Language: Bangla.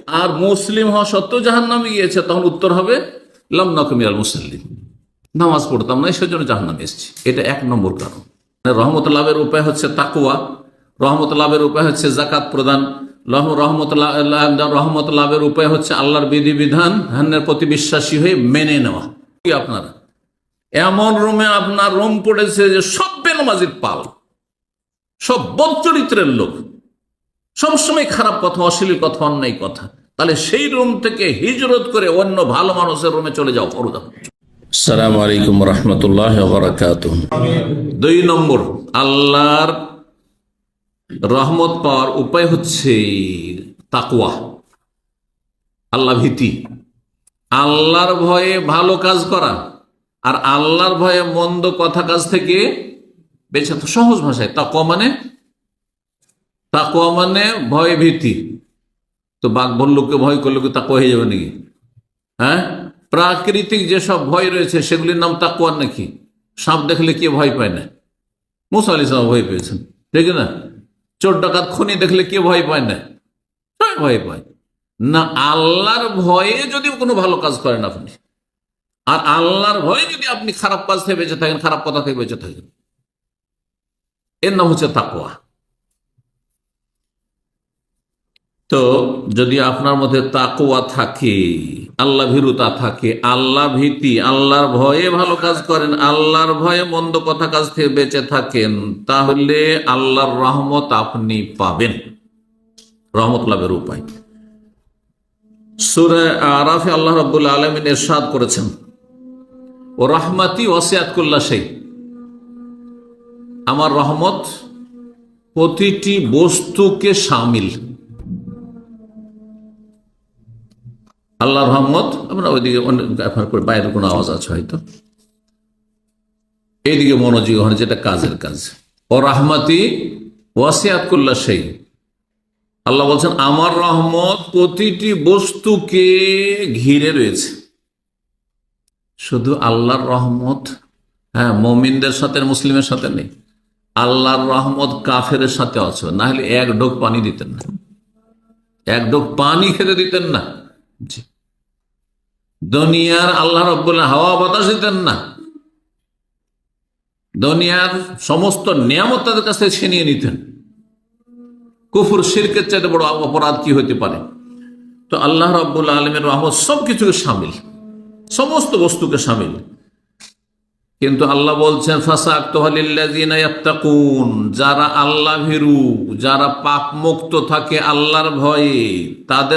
আর মুসলিম হওয়া সত্ত্বেও জাহান্নামে গিয়েছে, তখন উত্তর হবে লাম নাকু মিনাল মুসাল্লিন, নামাজ পড়তাম না, সেজন্য জাহান্নামে এসেছি। এটা এক নম্বর কারণ। রহমত লাভের উপায় হচ্ছে তাকওয়া, রহমত লাভের উপায় হচ্ছে জাকাত প্রদান, রহমত লাভের উপায় হচ্ছে আল্লাহর বিধিবিধান প্রতি বিশ্বাসী হয়ে মেনে নেওয়া। আপনারা এমন রুমে আপনার রুম পড়েছে যে সব বেনামাজির পাল, সব বদচরিত্রের লোক, সবসময় খারাপ কথা, অশ্লীল কথা, অন্যায় কথা, তাহলে সেই রুম থেকে হিজরত করে অন্য ভালো মানুষের রুমে চলে যাও ফরজ। আসসালামু আলাইকুম রহমতুল্লাহ বারাকাতুহু। 2 নম্বর, আল্লাহর রহমত পাওয়ার উপায় হচ্ছে তাকওয়া, আল্লাহ ভীতি, আল্লাহর ভয়ে ভালো কাজ করা, আর আল্লাহর ভয়ে মন্দ কথা কাজ থেকে বেঁচে। সহজ ভাষায় তাকওয়া মানে ভয় ভীতি। তো বাঘ ভল্লুককে ভয় করলে কি তাকওয়া হয়ে যাবে নাকি? হ্যাঁ, প্রাকৃতিক যেসব ভয় রয়েছে সেগুলির নাম তাকওয়া নাকি? সাপ দেখলে কে ভয় পায় না? মুসা আলাইহিস সালাম ভয় পেয়েছেন, ঠিক না? চোর ডাকাত খুনি দেখলে কে ভয় পায় না? সবাই ভয় পায় না। আল্লাহর ভয়ে যদি কোনো ভালো কাজ করেন আপনি, আর আল্লাহর ভয়ে যদি আপনি খারাপ কাজ থেকে বেঁচে থাকেন, খারাপ কথা থেকে বেঁচে থাকেন, এর নাম হচ্ছে তাকওয়া। তো যদি আপনার মধ্যে তাকওয়া থাকে, আল্লাহ ভীরুতা থাকে, আল্লাহ ভীতি, আল্লাহর ভয়ে ভালো কাজ করেন, আল্লাহর ভয়ে মন্দ কথা কাজ থেকে বেঁচে থাকেন, তাহলে আল্লাহর রহমত আপনি পাবেন। রহমত লাভের উপায় সূরা আরাফে আল্লাহ রাব্বুল আলামিন ইরশাদ করেছেন, ও রাহমাতি ওয়াসিআত কুল্লা শাই, আমার রহমত প্রতিটি বস্তুকে শামিল। আল্লাহর রহমত, আমরা ওইদিকে বাইরের কোনো আওয়াজ আছে হয়তো, এইদিকে মনোযোগী হন, যেটা কাজের কাজ। ও রাহমাতি ওয়াসিআত কুল্লা শাই, আল্লাহ বলছেন আমার রহমত প্রতিটি বস্তুকে ঘিরে রয়েছে। শুধু আল্লাহর রহমত মুমিনদের সাথে, মুসলিমের সাথে নেই, আল্লাহর রহমত কাফেরের সাথে আছে। না হলে এক ঢোক পানি দিতেন না, এক ঢোক পানি খেতে দিতেন না। দুনিয়ার আল্লাহ রাব্বুল হাওয়া বাতাস দিতেন না, দুনিয়ার সমস্ত নিয়ামত তাদের কাছে ছিনিয়ে নিতেন। কুফর শিরকের চাইতে বড় অপরাধ কি হতে পারে? তো আল্লাহ রাব্বুল আলামিনের রহমত সবকিছুকে শামিল, সমস্ত বস্তুকে শামিল। কিন্তু আল্লাহ বলছেন ফাসাকতুহা লিল্লাযিনা ইয়াত্তাকুন, যারা আল্লাহ ভীরু, যারা পাপ মুক্ত থাকে আল্লাহর ভয়ে, তাদের